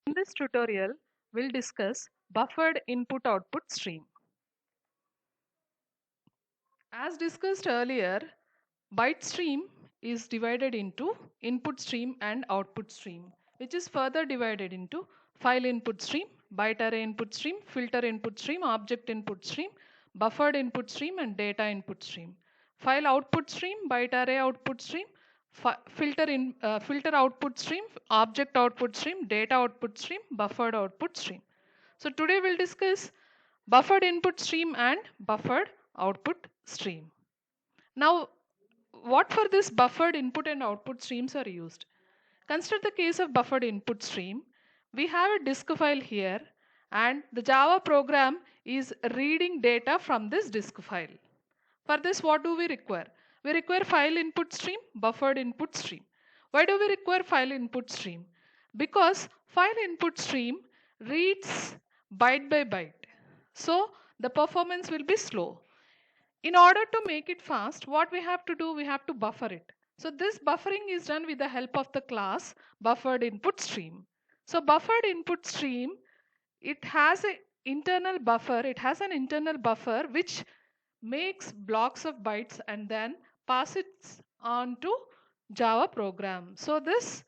In this tutorial, we'll discuss buffered input-output stream. As discussed earlier, byte stream is divided into input stream and output stream, which is further divided into file input stream, byte array input stream, filter input stream, object input stream, buffered input stream, and data input stream. File output stream, byte array output stream, filter output stream, object output stream, data output stream, buffered output stream. So today we'll discuss buffered input stream and buffered output stream. Now, what for this buffered input and output streams are used? Consider the case of buffered input stream. We have a disk file here and the Java program is reading data from this disk file. For this, what do we require? We require file input stream, buffered input stream. Why do we require file input stream? Because file input stream reads byte by byte. So the performance will be slow. In order to make it fast, what we have to do, we have to buffer it. So this buffering is done with the help of the class buffered input stream. So buffered input stream, it has an internal buffer which makes blocks of bytes and then pass it on to Java program. So this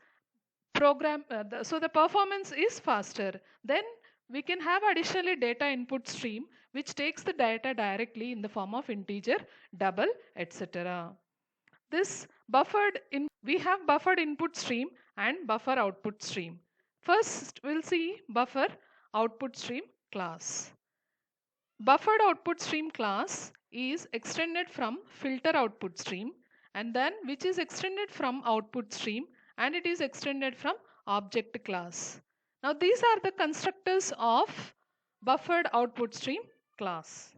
so the performance is faster. Then we can have additionally data input stream which takes the data directly in the form of integer, double, etc. We have buffered input stream and buffer output stream. First we'll see buffer output stream class. Buffered output stream class is extended from filter output stream and then which is extended from output stream and it is extended from object class. Now these are the constructors of buffered output stream class.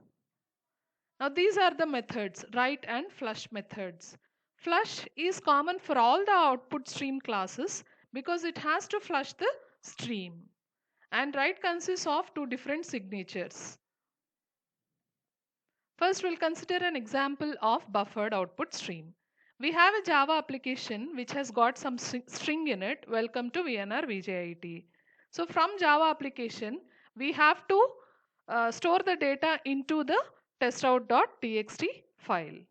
Now these are the methods, write and flush methods. Flush is common for all the output stream classes because it has to flush the stream. And write consists of two different signatures. First, we'll consider an example of buffered output stream. We have a Java application which has got some string in it. Welcome to VNR VJIT. So from Java application, we have to store the data into the testout.txt file.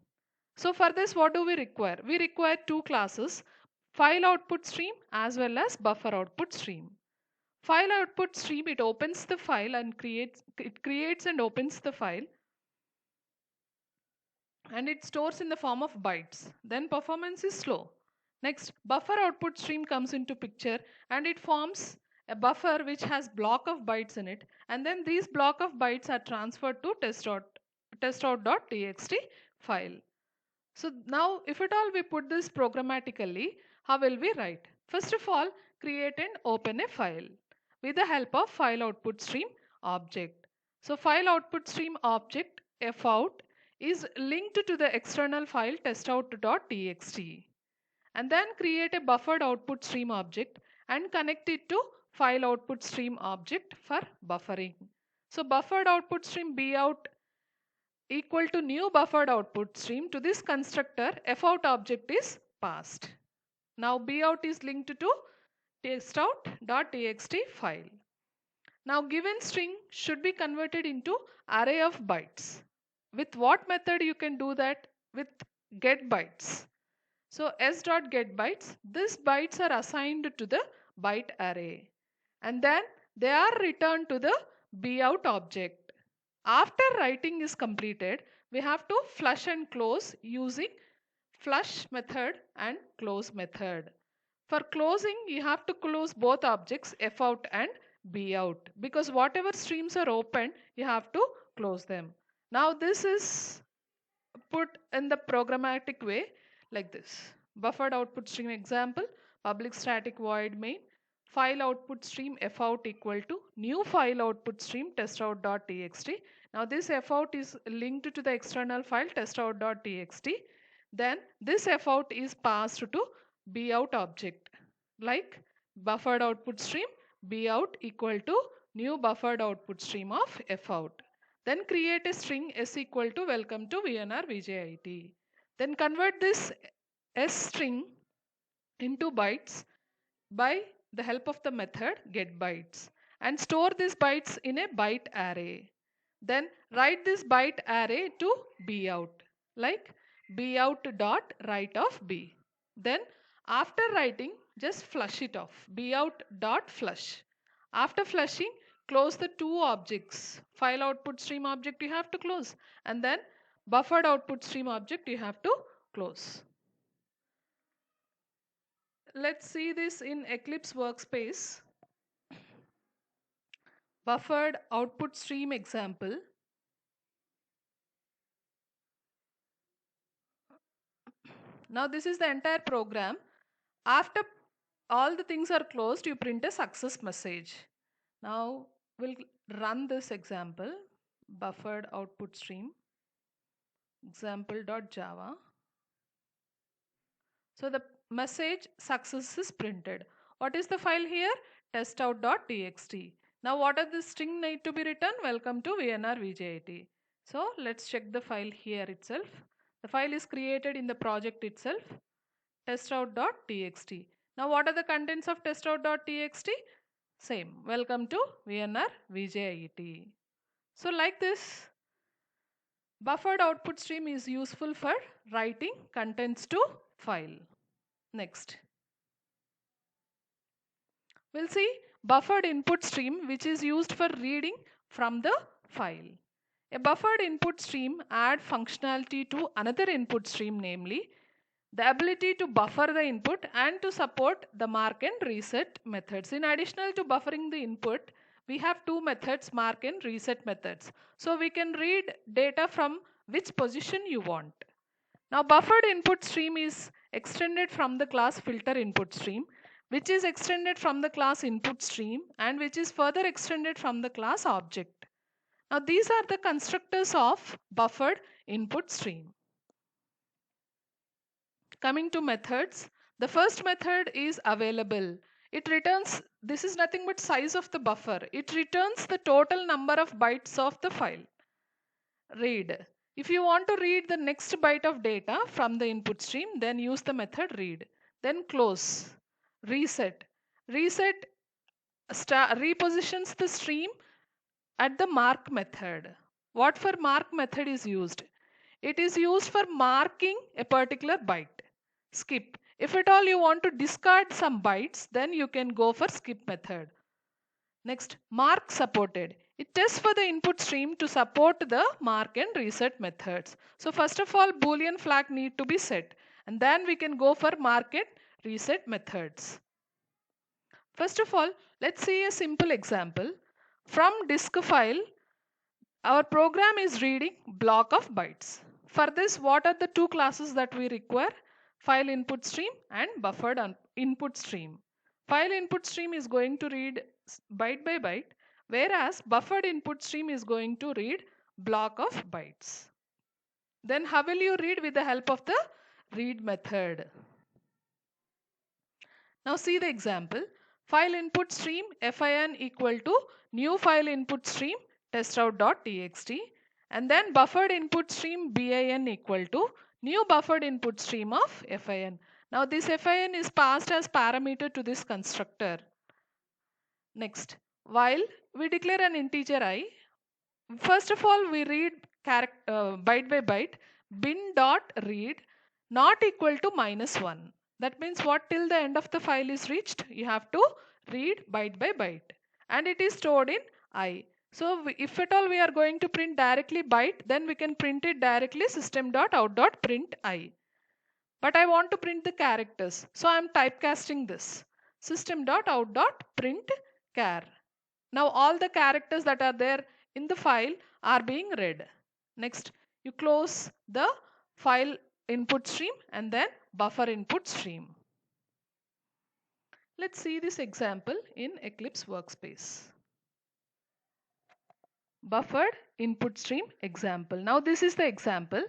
So for this, what do we require? We require two classes, file output stream as well as buffer output stream. File output stream, it opens the file and creates and opens the file and it stores in the form of bytes. Then performance is slow. Next, buffer output stream comes into picture and it forms a buffer which has block of bytes in it, and then these block of bytes are transferred to testout.txt file. So now if at all we put this programmatically, how will we write? First of all, create and open a file with the help of file output stream object. So file output stream object fout is linked to the external file testout.txt, and then create a buffered output stream object and connect it to file output stream object for buffering. So buffered output stream bout equal to new buffered output stream. To this constructor fout object is passed. Now bout is linked to testout.txt file. Now given string should be converted into array of bytes. With what method you can do that? With getBytes. So s.getBytes, these bytes are assigned to the byte array and then they are returned to the bout object. After writing is completed, we have to flush and close using flush method and close method. For closing, you have to close both objects fout and bout because whatever streams are open, you have to close them. Now this is put in the programmatic way like this. Buffered output stream example, public static void main, file output stream fout equal to new file output stream testout.txt. Now this fout is linked to the external file testout.txt. Then this fout is passed to bout object like buffered output stream bout equal to new buffered output stream of fout. Then create a string s equal to welcome to VNR VJIT. Then convert this s string into bytes by the help of the method getBytes and store these bytes in a byte array. Then write this byte array to bout, like bout dot write of b. Then after writing, just flush it off, bout dot flush. After flushing, close the two objects. File output stream object you have to close, and then buffered output stream object you have to close. Let's see this in Eclipse Workspace. Buffered output stream example. Now this is the entire program. After all the things are closed, you print a success message. Now we'll run this example, buffered output stream example.java. So the message success is printed. What is the file here? Testout.txt. Now what are the string need to be written? Welcome to VNR VJIT. So let's check the file here itself. The file is created in the project itself, testout.txt. Now what are the contents of testout.txt? Same, welcome to VNR VJIT. So like this, buffered output stream is useful for writing contents to file. Next, we'll see buffered input stream, which is used for reading from the file. A buffered input stream adds functionality to another input stream, namely the ability to buffer the input and to support the mark and reset methods. In addition to buffering the input, we have two methods, mark and reset methods. So we can read data from which position you want. Now buffered input stream is extended from the class filter input stream, which is extended from the class input stream, and which is further extended from the class object. Now these are the constructors of buffered input stream. Coming to methods, the first method is available. It returns, this is nothing but size of the buffer. It returns the total number of bytes of the file. Read. If you want to read the next byte of data from the input stream, then use the method read. Then close. Reset. Reset repositions the stream at the mark method. What for mark method is used? It is used for marking a particular byte. Skip. If at all you want to discard some bytes, then you can go for skip method. Next, mark supported. It tests for the input stream to support the mark and reset methods. So first of all, Boolean flag need to be set, and then we can go for mark and reset methods. First of all, let's see a simple example. From disk file, our program is reading block of bytes. For this, what are the two classes that we require? File input stream and buffered input stream. File input stream is going to read byte by byte, whereas buffered input stream is going to read block of bytes. Then how will you read? With the help of the read method. Now see the example. File input stream fin equal to new file input stream testout.txt, and then buffered input stream bin equal to new buffered input stream of fin. Now this fin is passed as parameter to this constructor. Next, while we declare an integer I, first of all we read byte by byte, bin dot read not equal to -1. That means what, till the end of the file is reached, you have to read byte by byte, and it is stored in I. So if at all we are going to print directly byte, then we can print it directly system.out.print I. But I want to print the characters, so I am typecasting this system.out.print char. Now all the characters that are there in the file are being read. Next, you close the file input stream and then buffer input stream. Let's see this example in Eclipse Workspace. Buffered input stream example. Now this is the example.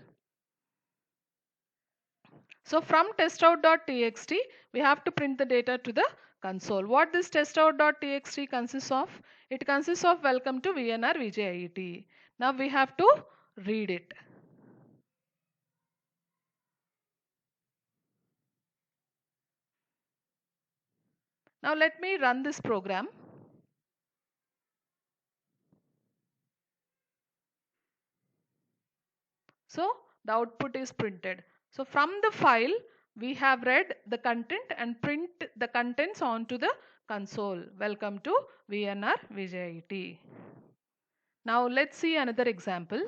So from testout.txt, we have to print the data to the console. What this testout.txt consists of? It consists of welcome to VNR VJIT. Now we have to read it. Now let me run this program. So the output is printed. So from the file, we have read the content and print the contents onto the console. Welcome to VNR Vijay IT. Now let's see another example.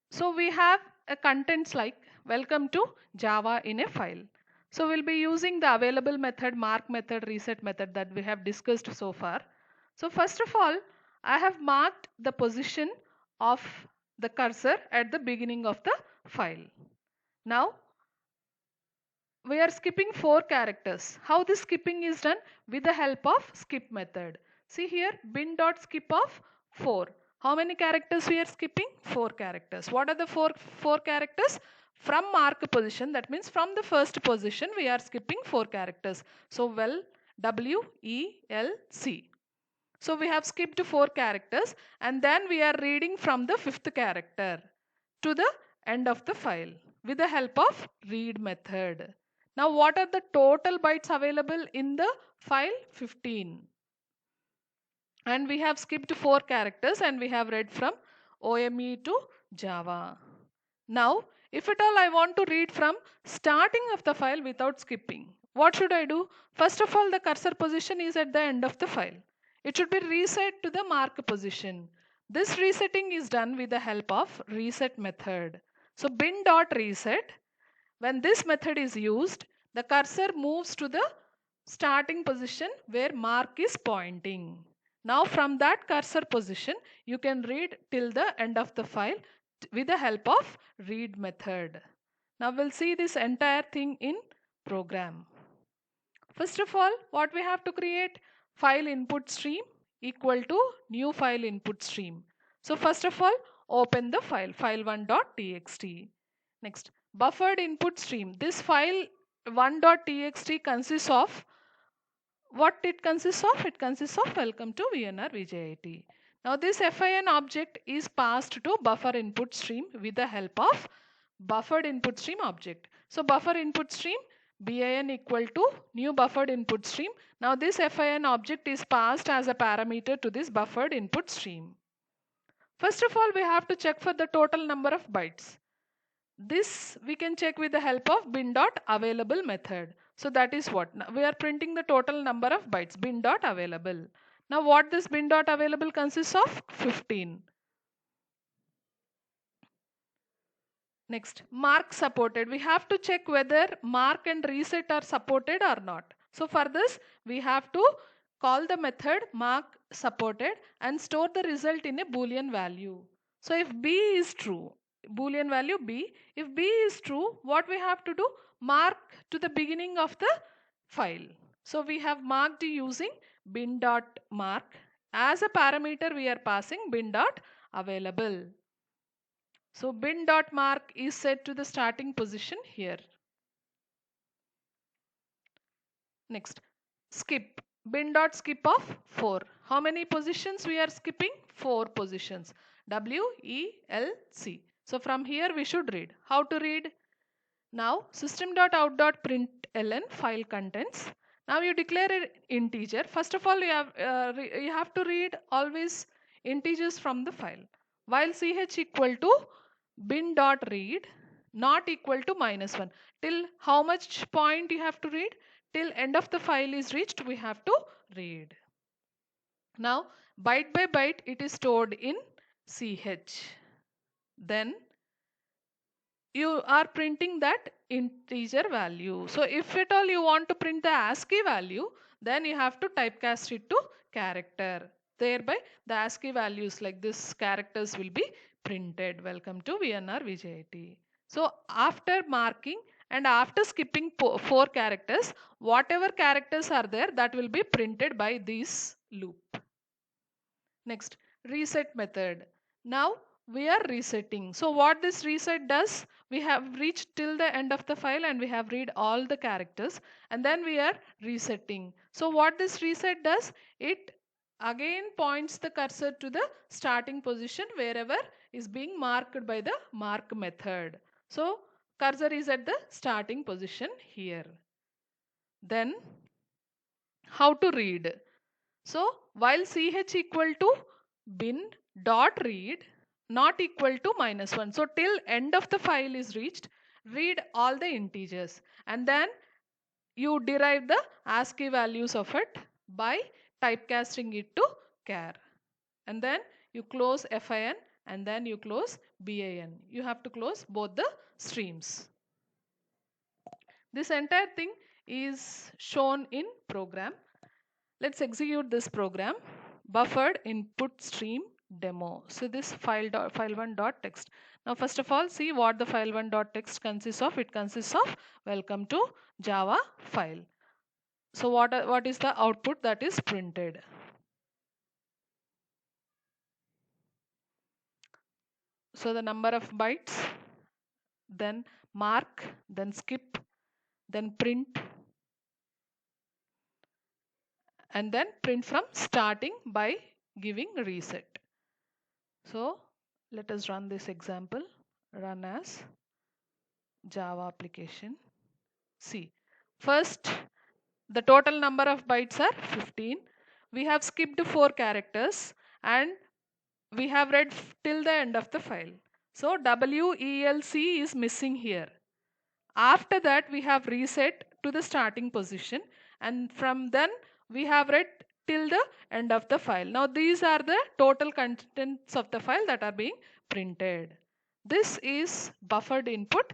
So we have a contents like welcome to Java in a file. So we'll be using the available method, mark method, reset method that we have discussed so far. So first of all, I have marked the position of the cursor at the beginning of the file. Now we are skipping 4 characters. How this skipping is done? With the help of skip method. See here, bin.skip of 4. How many characters we are skipping? 4 characters. What are the four characters? From mark position, that means from the first position we are skipping 4 characters. So well, W, E, L, C. So we have skipped 4 characters and then we are reading from the 5th character to the end of the file with the help of read method. Now what are the total bytes available in the file? 15. And we have skipped 4 characters and we have read from OME to Java. Now if at all I want to read from starting of the file without skipping, what should I do? First of all, the cursor position is at the end of the file. It should be reset to the mark position. This resetting is done with the help of reset method. So bin.reset, when this method is used, the cursor moves to the starting position where mark is pointing. Now from that cursor position, you can read till the end of the file with the help of read method. Now we'll see this entire thing in program. First of all, what we have to create? File input stream equal to new file input stream. So first of all, open the file, file1.txt. Next, buffered input stream. This file 1.txt consists of what it consists of? It consists of welcome to VNR Vijay IT. Now this FIN object is passed to buffer input stream with the help of buffered input stream object. So buffer input stream bin equal to new buffered input stream. Now this FIN object is passed as a parameter to this buffered input stream. First of all, we have to check for the total number of bytes. This we can check with the help of bin.available method. So that is what? Now we are printing the total number of bytes, bin.available. Now what this bin.available consists of? 15. Next, mark supported. We have to check whether mark and reset are supported or not. So for this, we have to call the method mark supported and store the result in a boolean value. So if B is true, boolean value B, if B is true, what we have to do? Mark to the beginning of the file. So we have marked using bin.mark. As a parameter, we are passing bin.available. So bin.mark is set to the starting position here. Next, skip. Bin.skip of 4. How many positions we are skipping? 4 positions. W, E, L, C. So from here we should read. How to read? Now system.out.println file contents. Now you declare an integer. First of all, you have to read always integers from the file. While ch equal to bin.read not equal to -1. Till how much point you have to read? Till end of the file is reached, we have to read. Now byte by byte it is stored in ch. Then you are printing that integer value. So if at all you want to print the ASCII value, then you have to typecast it to character. Thereby the ASCII values like this characters will be printed. Welcome to VNR Vijay IT. So after marking and after skipping 4 characters, whatever characters are there, that will be printed by this loop. Next, reset method. Now we are resetting. So what this reset does, we have reached till the end of the file and we have read all the characters and then we are resetting. So what this reset does, it again points the cursor to the starting position wherever is being marked by the mark method. So cursor is at the starting position here. Then how to read? So while ch equal to bin dot read not equal to -1. So till end of the file is reached, read all the integers and then you derive the ASCII values of it by typecasting it to char. And then you close fin and then you close bin. You have to close both the streams. This entire thing is shown in program. Let's execute this program. Buffered input stream demo. So this file1 dot text. Now first of all, see what the file1 dot text consists of. It consists of welcome to Java file. So what is the output that is printed? So the number of bytes, then mark, then skip, then print, and then print from starting by giving reset. So let us run this example. Run as Java application. See, first the total number of bytes are 15. We have skipped 4 characters and we have read till the end of the file. So WELC is missing here. After that we have reset to the starting position and from then we have read till the end of the file. Now these are the total contents of the file that are being printed. This is buffered input